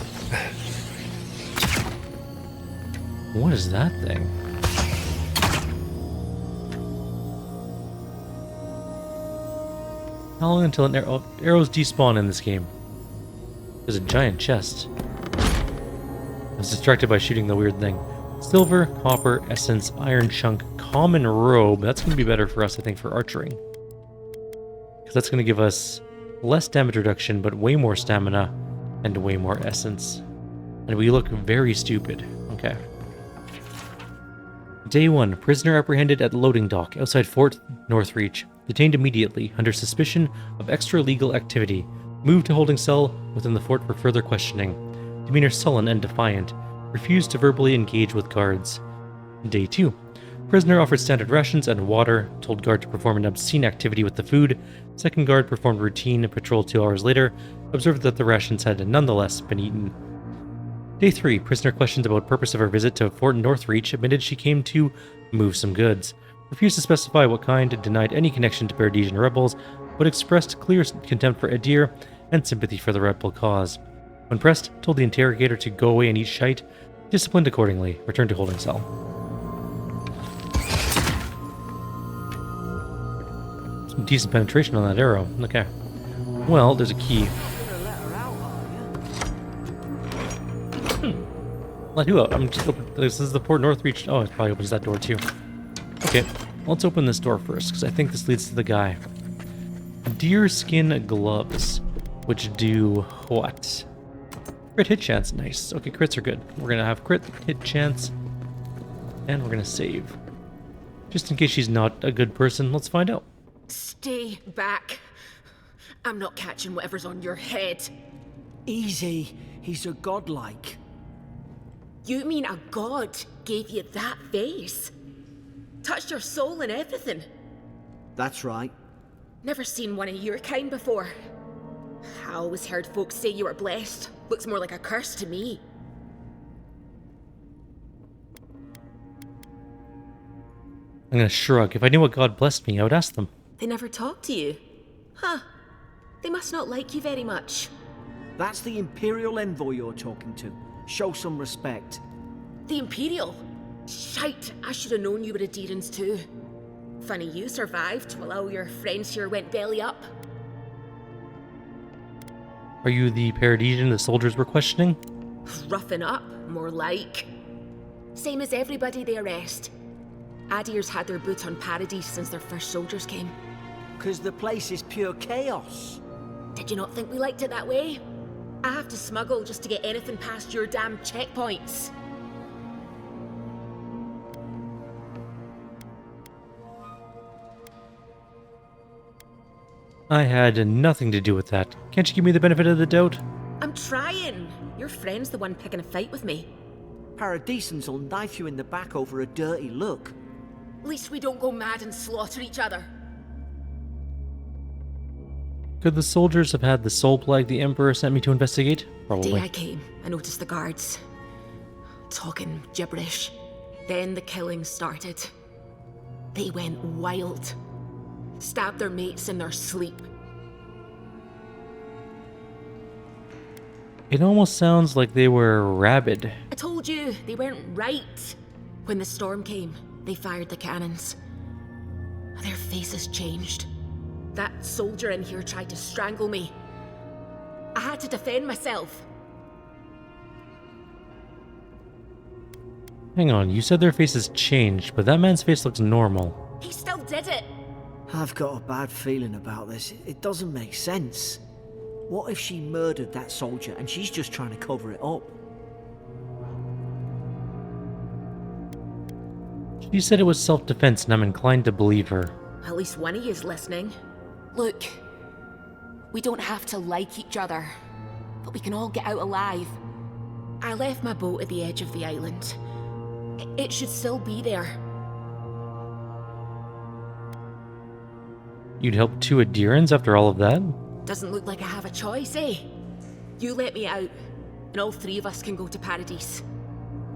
What is that thing? How long until arrows despawn in this game? There's a giant chest. I was distracted by shooting the weird thing. Silver, copper, essence, iron chunk, common robe. That's going to be better for us, I think, for archering. Because that's going to give us less damage reduction, but way more stamina and way more essence. And we look very stupid. Okay. Day 1. Prisoner apprehended at loading dock outside Fort Northreach. Detained immediately under suspicion of extra-legal activity. Moved to holding cell within the fort for further questioning. Demeanor sullen and defiant. Refused to verbally engage with guards. Day 2. Prisoner offered standard rations and water. Told guard to perform an obscene activity with the food. Second guard performed routine patrol 2 hours later. Observed that the rations had nonetheless been eaten. Day 3. Prisoner questions about purpose of her visit to Fort Northreach. Admitted she came to move some goods. Refused to specify what kind. Denied any connection to Paradisian rebels, but expressed clear contempt for Adir and sympathy for the rebel cause. When pressed, told the interrogator to go away and eat shite. Disciplined accordingly. Returned to holding cell. Some decent penetration on that arrow. Okay. Well, there's a key. Let who out? I'm just open. This is the Port Northreach. Oh, it probably opens that door too. Okay, let's open this door first, because I think this leads to the guy. Deer skin gloves, which do what? Crit hit chance, nice. Okay, crits are good. We're gonna have crit hit chance, and we're gonna save. Just in case she's not a good person, let's find out. Stay back. I'm not catching whatever's on your head. Easy. He's a godlike. You mean a god gave you that face? Touched your soul and everything? That's right. Never seen one of your kind before. I always heard folks say you were blessed. Looks more like a curse to me. I'm gonna shrug. If I knew what God blessed me, I would ask them. They never talk to you? Huh. They must not like you very much. That's the Imperial envoy you're talking to. Show some respect. The Imperial? Shite, I should have known you were Adirans too. Funny you survived while all your friends here went belly up. Are you the Paradisian the soldiers were questioning? Roughing up, more like. Same as everybody they arrest. Adir's had their boot on Paradise since their first soldiers came. 'Cause the place is pure chaos. Did you not think we liked it that way? I have to smuggle just to get anything past your damn checkpoints. I had nothing to do with that. Can't you give me the benefit of the doubt? I'm trying. Your friend's the one picking a fight with me. Paradisans will knife you in the back over a dirty look. At least we don't go mad and slaughter each other. Could the soldiers have had the soul plague the Emperor sent me to investigate? Probably. The day I came, I noticed the guards talking gibberish. Then the killing started. They went wild. Stabbed their mates in their sleep. It almost sounds like they were rabid. I told you, they weren't right. When the storm came, they fired the cannons. Their faces changed. That soldier in here tried to strangle me. I had to defend myself. Hang on, you said their faces changed, but that man's face looks normal. He still did it. I've got a bad feeling about this. It doesn't make sense. What if she murdered that soldier and she's just trying to cover it up? She said it was self-defense, and I'm inclined to believe her. At least one of you's listening. Look, we don't have to like each other, but we can all get out alive. I left my boat at the edge of the island. It should still be there. You'd help 2 Adirans after all of that? Doesn't look like I have a choice, eh? You let me out, and all 3 of us can go to Paradise.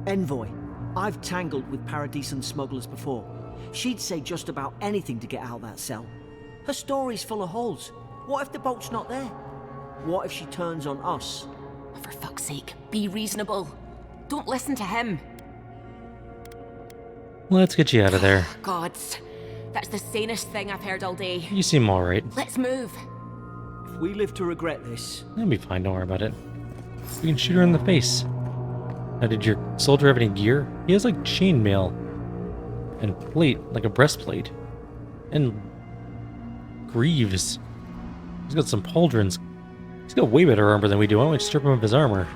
Envoy, I've tangled with Paradisan smugglers before. She'd say just about anything to get out of that cell. Her story's full of holes. What if the boat's not there? What if she turns on us? For fuck's sake, be reasonable. Don't listen to him. Let's get you out of there. Gods, that's the sanest thing I've heard all day. You seem alright. Let's move. If we live to regret this... That'll be fine, don't worry about it. We can shoot her in the face. Now, did your soldier have any gear? He has like chainmail. And plate, like a breastplate. And greaves. He's got some pauldrons. He's got way better armor than we do. Why don't we strip him of his armor?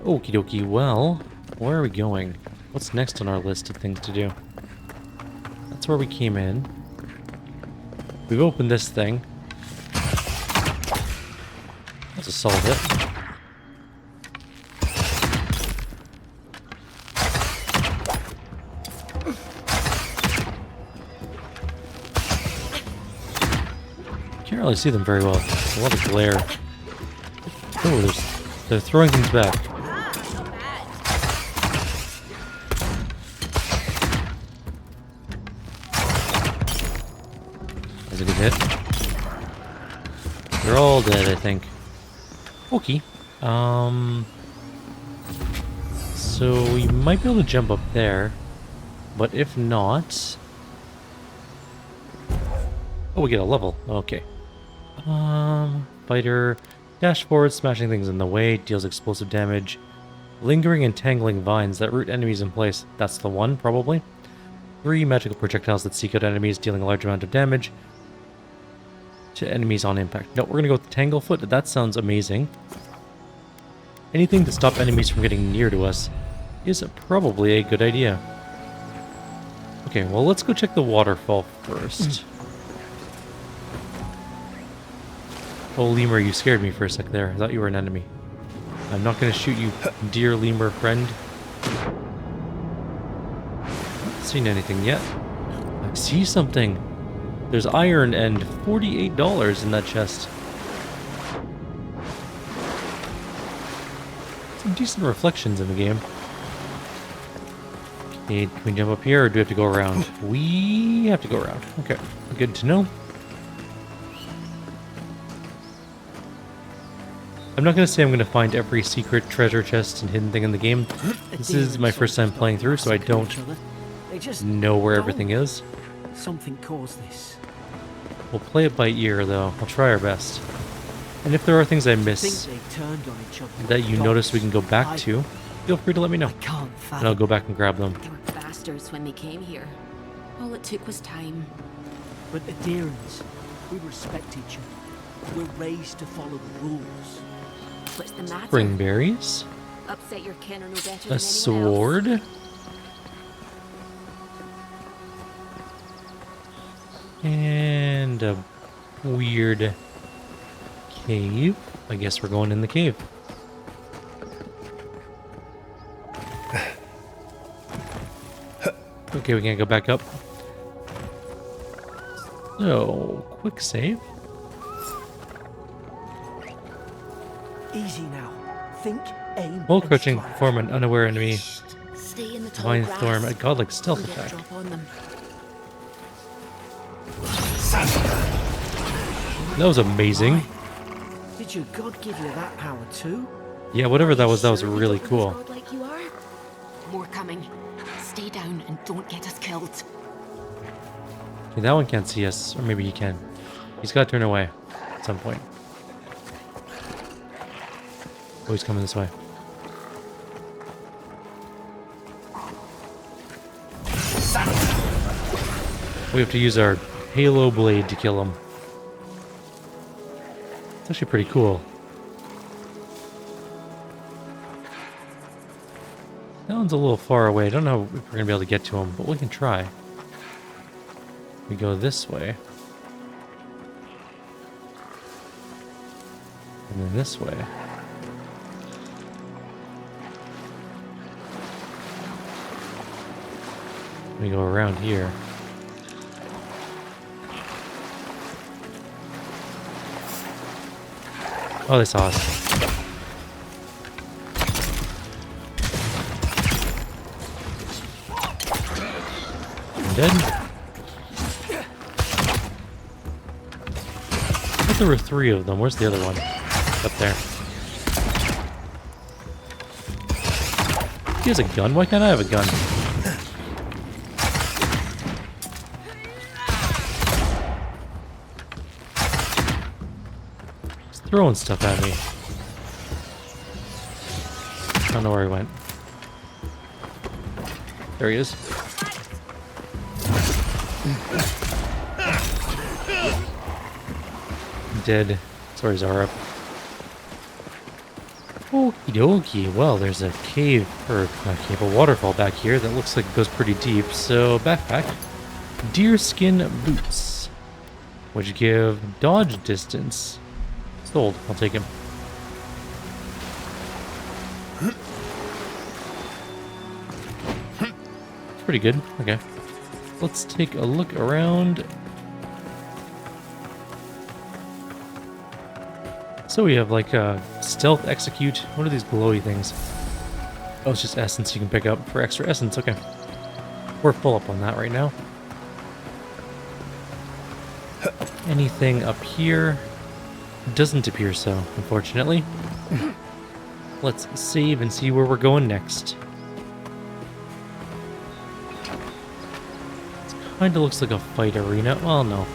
Okie dokie, well, where are we going? What's next on our list of things to do? That's where we came in. We've opened this thing. Let's just solve it. Can't really see them very well. There's a lot of glare. Oh, they're throwing things back. That's a good hit. They're all dead, I think. Okay. So we might be able to jump up there, but if not... Oh, we get a level. Okay. Fighter. Dash forward, smashing things in the way, deals explosive damage. Lingering and tangling vines that root enemies in place. That's the one, probably. 3 magical projectiles that seek out enemies, dealing a large amount of damage to enemies on impact. No, we're going to go with the Tanglefoot. That sounds amazing. Anything to stop enemies from getting near to us is probably a good idea. Okay, well, let's go check the waterfall first. Oh, lemur, you scared me for a sec there. I thought you were an enemy. I'm not going to shoot you, dear lemur friend. Not seen anything yet. I see something. There's iron and $48 in that chest. Some decent reflections in the game. Okay, can we jump up here or do we have to go around? We have to go around. Okay, good to know. I'm not going to say I'm going to find every secret treasure chest and hidden thing in the game. This is my first time playing through, so I don't know where everything is. Something caused this. We'll play it by ear, though. I'll try our best. And if there are things I miss that you notice we can go back to, feel free to let me know. And I'll go back and grab them. They were bastards when they came here. All it took was time. But Adherents, we respect each other. We're raised to follow the rules. What's the matter? Spring berries. Upset your kin are no better than A anyone sword. else. And a weird cave. I guess we're going in the cave. Okay, we can't go back up. So, quick save. Easy now. Think, aim, While and crouching, strike. form an unaware enemy. Stay in the tall Divine grass. Storm, a godlike and stealth get a attack. drop on them. That was amazing. Did your god give you that power too? Yeah, whatever that was Sure you really don't cool. want to like you are? More coming. Stay down and don't get us killed. Okay, that one can't see us, or maybe he can. He's got to turn away at some point. Oh, he's coming this way. We have to use our Halo Blade to kill him. It's actually pretty cool. That one's a little far away. I don't know if we're going to be able to get to him, but we can try. We go this way. And then this way. We go around here. Oh, they saw us. I'm dead. I thought there were 3 of them. Where's the other one? Up there. He has a gun? Why can't I have a gun? throwing stuff at me. I don't know where he went. There he is. Dead. Sorry, Zara. Okie dokie. Well, there's a cave, or not cave, a waterfall back here that looks like it goes pretty deep. So, backpack. Deerskin boots, which give dodge distance. Sold. I'll take him. Pretty good. Okay. Let's take a look around. So we have like a stealth execute. What are these glowy things? Oh, it's just essence you can pick up for extra essence. Okay. We're full up on that right now. Anything up here? Doesn't appear so, unfortunately. Let's save and see where we're going next. It kind of looks like a fight arena. Well, no.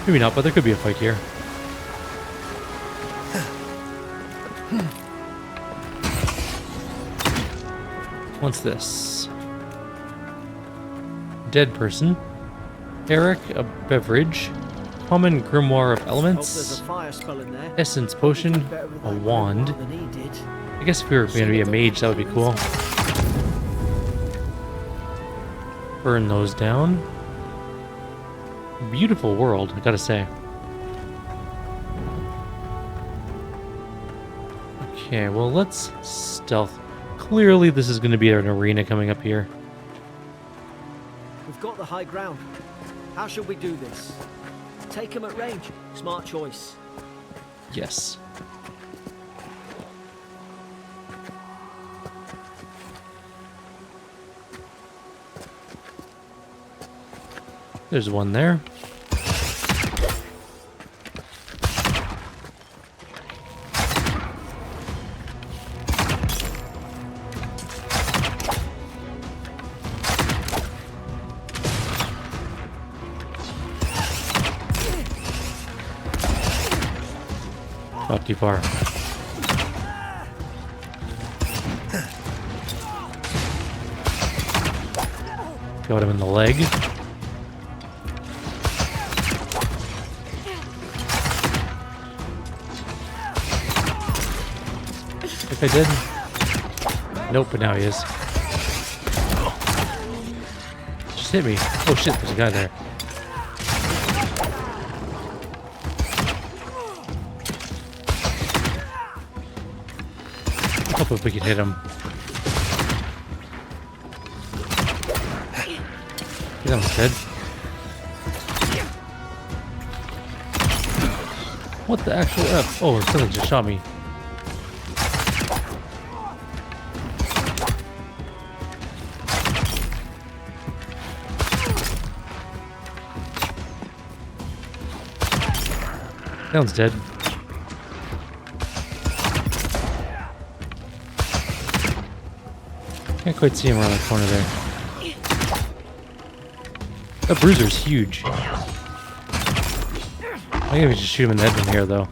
Maybe not, but there could be a fight here. What's this? Dead person. Eric, a beverage. Common grimoire of elements. Essence potion. A wand. I guess if we were going to be a mage, that would be cool. Burn those down. Beautiful world, I gotta say. Okay, well, let's stealth. Clearly, this is going to be an arena coming up here. We've got the high ground. How should we do this? Take him at range. Smart choice. Yes. There's one there. Not too far. Got him in the leg. If I did. Nope, but now he is. Just hit me. Oh shit, there's a guy there. Hope if we could hit him. He's almost dead. What the actual F? Oh, something just shot me. That one's dead. Can't quite see him around the corner there. That bruiser's huge. I think we just shoot him in the head from here, though.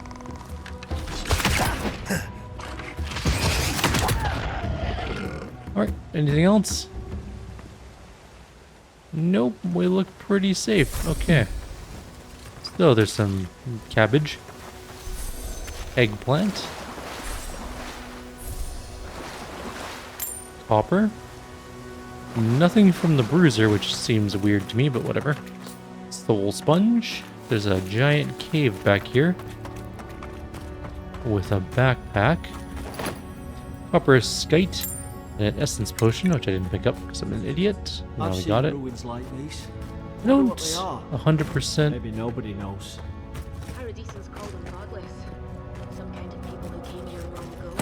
Alright, anything else? Nope, we look pretty safe. Okay. So there's some cabbage. Eggplant. Copper. Nothing from the bruiser, which seems weird to me, but whatever. Soul sponge. There's a giant cave back here with a backpack. Copper skite and an essence potion, which I didn't pick up because I'm an idiot. Now we got it. Like these. I don't 100%. Maybe nobody knows. Paradisans call them godless. Some kind of people who came here long ago.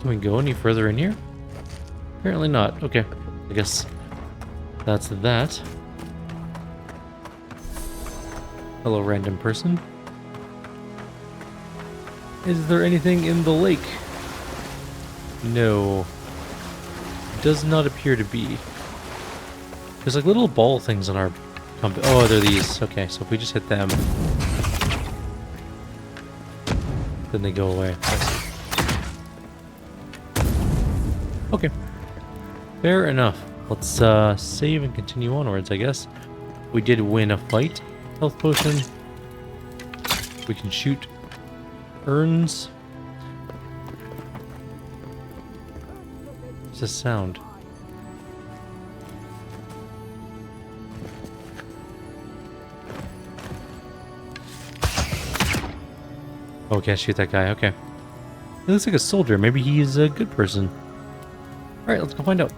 Can we go any further in here? Apparently not. Okay. I guess that's that. Hello, random person. Is there anything in the lake? No. Does not appear to be. There's like little ball things on our compass. Oh, they're these. Okay, so if we just hit them. then they go away. Okay. Fair enough. Let's save and continue onwards, I guess. We did win a fight. Health potion. We can shoot urns. What's the sound? Oh, can't shoot that guy. Okay. He looks like a soldier. Maybe he's a good person. Alright, let's go find out.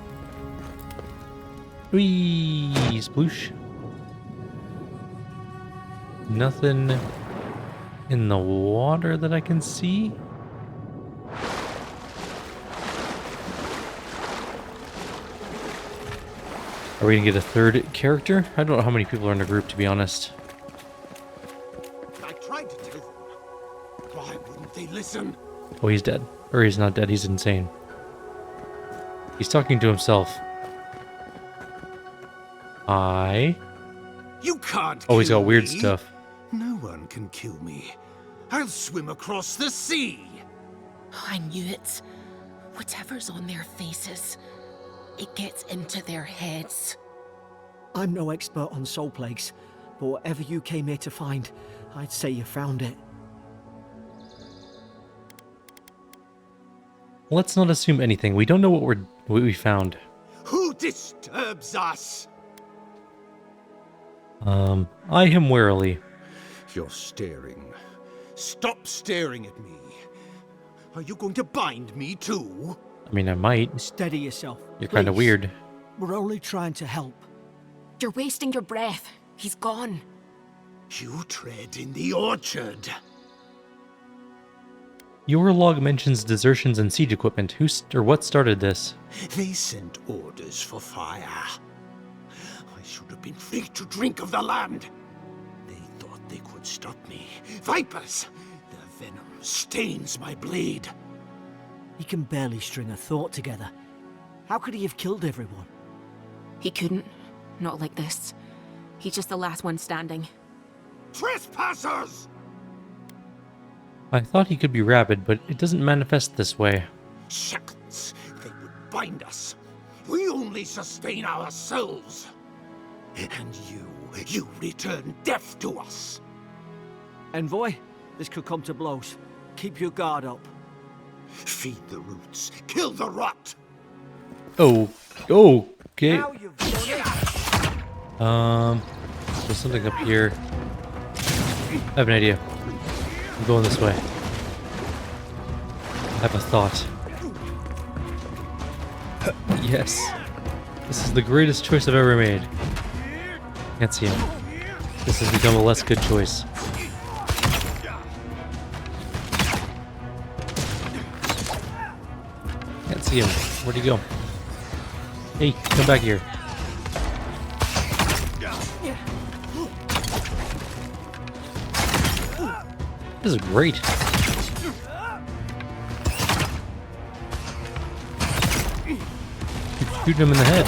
Whee! Sploosh. Nothing in the water that I can see. Are we gonna get a third character? I don't know how many people are in the group, to be honest. I tried to tell them. Why wouldn't they listen? Oh, he's dead. Or he's not dead, he's insane. He's talking to himself. You can't Oh, he's got kill weird me. stuff. No one can kill me. I'll swim across the sea. I knew it. Whatever's on their faces, it gets into their heads. I'm no expert on soul plagues, but whatever you came here to find, I'd say you found it. Let's not assume anything. We don't know what we found. Who disturbs us? Eye him warily. You're staring. Stop staring at me. Are you going to bind me too? I mean, I might. Steady yourself. You're kind of please. weird. We're only trying to help. You're wasting your breath. He's gone. You tread in the orchard. Your log mentions desertions and siege equipment. What started this? They sent orders for fire. I should have been free to drink of the land. They thought they could stop me. Vipers! Their venom stains my blade. He can barely string a thought together. How could he have killed everyone? He couldn't. Not like this. He's just the last one standing. Trespassers! I thought he could be rabid, but it doesn't manifest this way. Shackles! They would bind us. We only sustain ourselves. And you return death to us. Envoy, this could come to blows. Keep your guard up. Feed the roots. Kill the rot. Oh, okay. Now you've done it. There's something up here. I have an idea. I'm going this way. I have a thought. Yes. This is the greatest choice I've ever made. Can't see him. This has become a less good choice. Can't see him. Where'd he go? Hey, come back here. This is great. Shooting him in the head.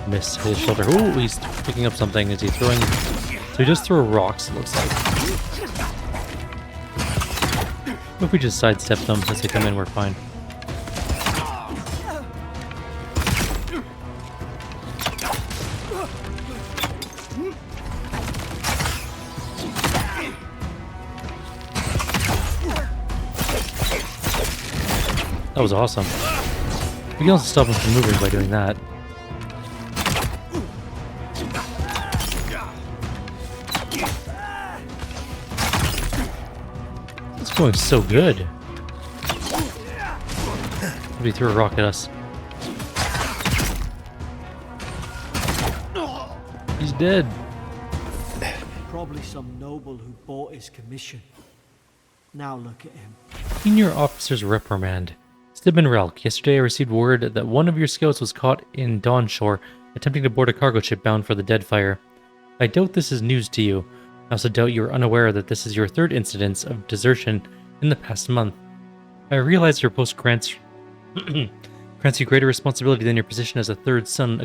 Miss his shoulder. Ooh, he's picking up something. Is he throwing? So he just throw rocks, it looks like. If we just sidestep them as they come in, we're fine. That was awesome. We can also stop him from moving by doing that. It's going so good. Maybe threw a rock at us. He's dead. Probably some noble who bought his commission. Now look at him. Senior Officer's Reprimand. Stibman Relk, yesterday I received word that one of your scouts was caught in Dawnshore attempting to board a cargo ship bound for the Deadfire. I doubt this is news to you. I also doubt you are unaware that this is your third incidence of desertion in the past month. I realize your post grants you greater responsibility than your position as a third son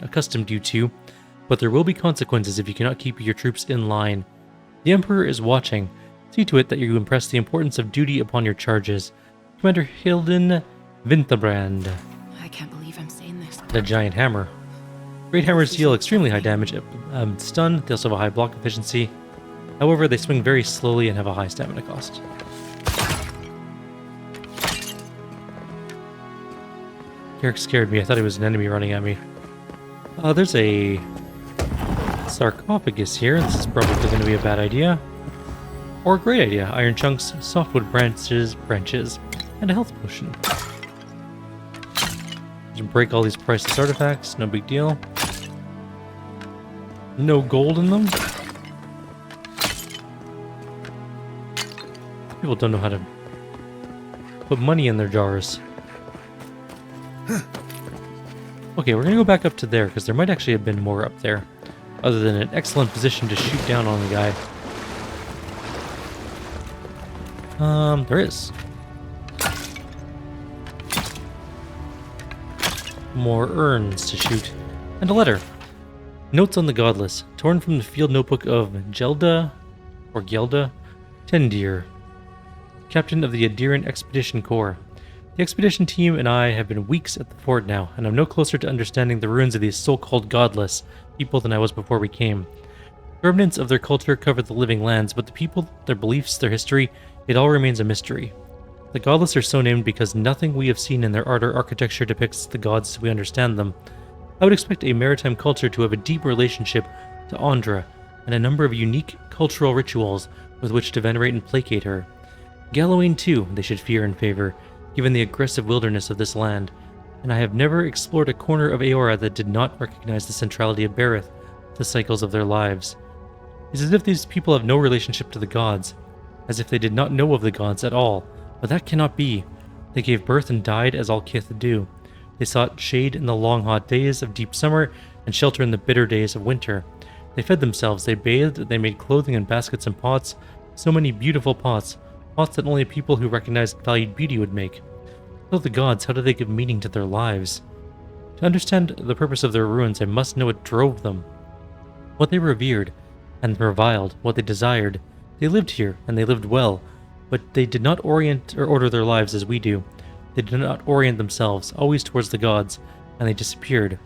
accustomed you to, but there will be consequences if you cannot keep your troops in line. The Emperor is watching. See to it that you impress the importance of duty upon your charges. Commander Hilden Vinterbrand. I can't believe I'm saying this. The giant hammer. Great hammers deal extremely high damage stun. They also have a high block efficiency. However, they swing very slowly and have a high stamina cost. Garrick scared me. I thought he was an enemy running at me. There's a sarcophagus here. This is probably going to be a bad idea. Or a great idea. Iron chunks, softwood branches, and a health potion. Just break all these priceless artifacts. No big deal. No gold in them. People don't know how to put money in their jars. Okay, we're gonna go back up to there, because there might actually have been more up there, other than an excellent position to shoot down on the guy. There is. More urns to shoot. And a letter. Notes on the Godless, torn from the field notebook of Gelda Tendir, captain of the Adiran Expedition Corps. The expedition team and I have been weeks at the fort now, and I'm no closer to understanding the ruins of these so-called godless people than I was before we came. The remnants of their culture cover the living lands, but the people, their beliefs, their history, it all remains a mystery. The godless are so named because nothing we have seen in their art or architecture depicts the gods as we understand them. I would expect a maritime culture to have a deep relationship to Andra, and a number of unique cultural rituals with which to venerate and placate her. Gallowayne, too, they should fear and favor, given the aggressive wilderness of this land, and I have never explored a corner of Aora that did not recognize the centrality of Berith, the cycles of their lives. It's as if these people have no relationship to the gods, as if they did not know of the gods at all, but that cannot be. They gave birth and died as all kith do. They sought shade in the long hot days of deep summer and shelter in the bitter days of winter. They fed themselves, they bathed, they made clothing in baskets and pots, so many beautiful pots that only people who recognized valued beauty would make. So the gods, how do they give meaning to their lives? To understand the purpose of their ruins, I must know what drove them. What they revered and reviled, what they desired. They lived here, and they lived well, but they did not orient or order their lives as we do. They did not orient themselves, always towards the gods, and they disappeared.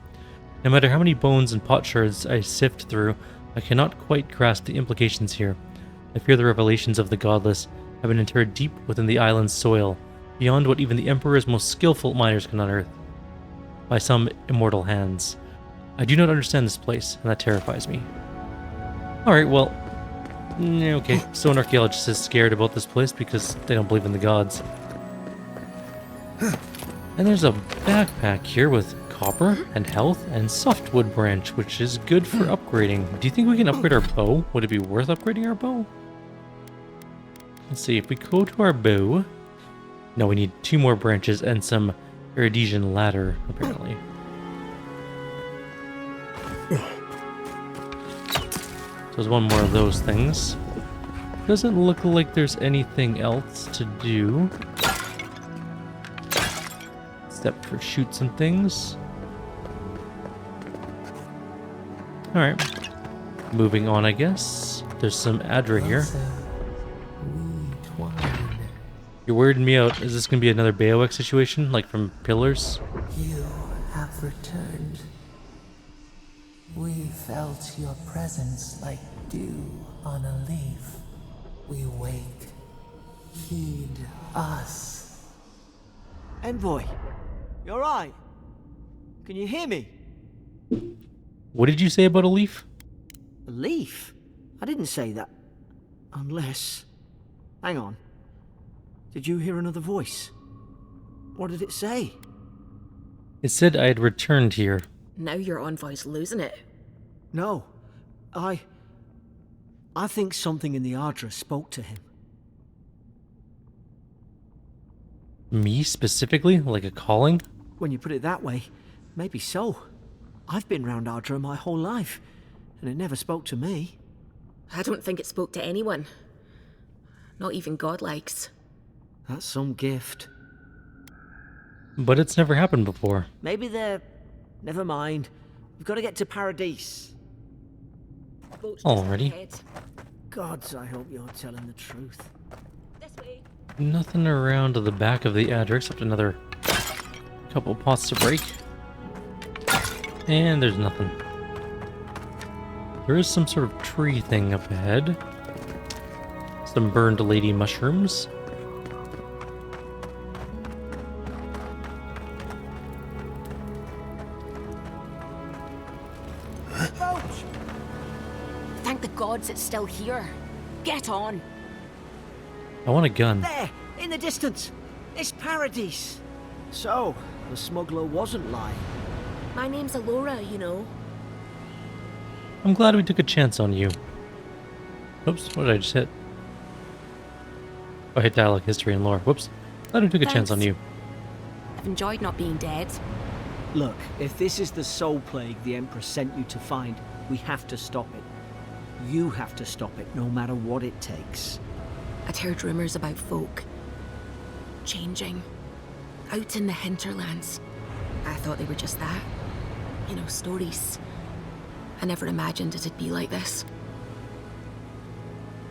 No matter how many bones and potsherds I sift through, I cannot quite grasp the implications here. I fear the revelations of the godless have been interred deep within the island's soil, beyond what even the Emperor's most skillful miners can unearth, by some immortal hands. I do not understand this place, and that terrifies me. Alright, well, okay, so an archaeologist is scared about this place because they don't believe in the gods. And there's a backpack here with copper and health and softwood branch, which is good for upgrading. Do you think we can upgrade our bow? Would it be worth upgrading our bow? Let's see, if we go to our bow... No, we need 2 more branches and some Iridesian ladder, apparently. So there's one more of those things. Doesn't look like there's anything else to do. Except for shoot some things. Alright. Moving on, I guess. There's some Adra here. You're weirding me out. Is this going to be another Baoek situation, like from Pillars? You have returned. We felt your presence like dew on a leaf. We wake. Heed us. Envoy, you alright? Can you hear me? What did you say about a leaf? A leaf? I didn't say that. Unless... Hang on. Did you hear another voice? What did it say? It said I had returned here. Now your envoy's losing it. No. I think something in the Ardra spoke to him. Me specifically? Like a calling? When you put it that way, maybe so. I've been round Ardra my whole life, and it never spoke to me. I don't think it spoke to anyone. Not even godlikes. That's some gift. But it's never happened before. Maybe they're... Never mind. We've got to get to Paradise. The boat's just Alrighty. ahead. Gods, I hope you're telling the truth. This way. Nothing around the back of the adder except another couple pots to break. And there's nothing. There is some sort of tree thing up ahead. Some burned lady mushrooms. Thank the gods it's still here. Get on. I want a gun. There, in the distance. It's Paradise. So, the smuggler wasn't lying. My name's Alora, you know. I'm glad we took a chance on you. Oops, what did I just hit? Oh, I hit dialogue, history, and lore. Whoops. Glad we took a chance on Thanks. you. I've enjoyed not being dead. Look, if this is the soul plague the Emperor sent you to find, we have to stop it. You have to stop it, no matter what it takes. I'd heard rumours about folk changing out in the hinterlands. I thought they were just that. You know, stories. I never imagined it'd be like this.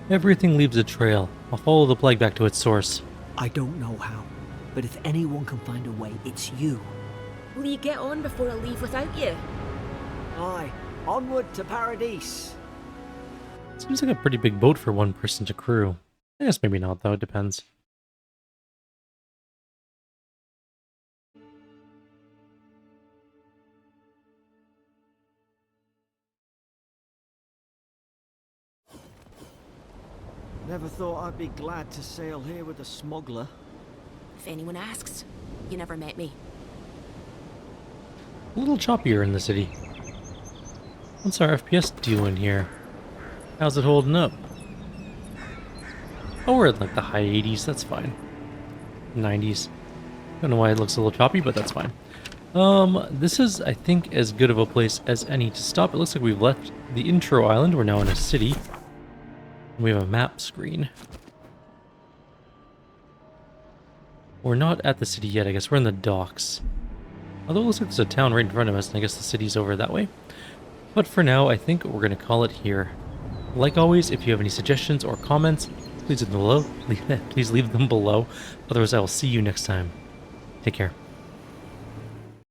Everything leaves a trail. I'll follow the plague back to its source. I don't know how, but if anyone can find a way, it's you. Will you get on before I leave without you? Aye, onward to Paradise. Seems like a pretty big boat for one person to crew. I guess maybe not, though. It depends. Never thought I'd be glad to sail here with a smuggler. If anyone asks, you never met me. A little choppier in the city. What's our FPS doing here? How's it holding up? Oh, we're at like the high 80s, that's fine. 90s. Don't know why it looks a little choppy, but that's fine. This is, I think, as good of a place as any to stop. It looks like we've left the intro island. We're now in a city. We have a map screen. We're not at the city yet, I guess. We're in the docks. Although it looks like there's a town right in front of us, and I guess the city's over that way. But for now, I think we're going to call it here. Like always, if you have any suggestions or comments, please leave them below. Please leave them below. Otherwise, I will see you next time. Take care.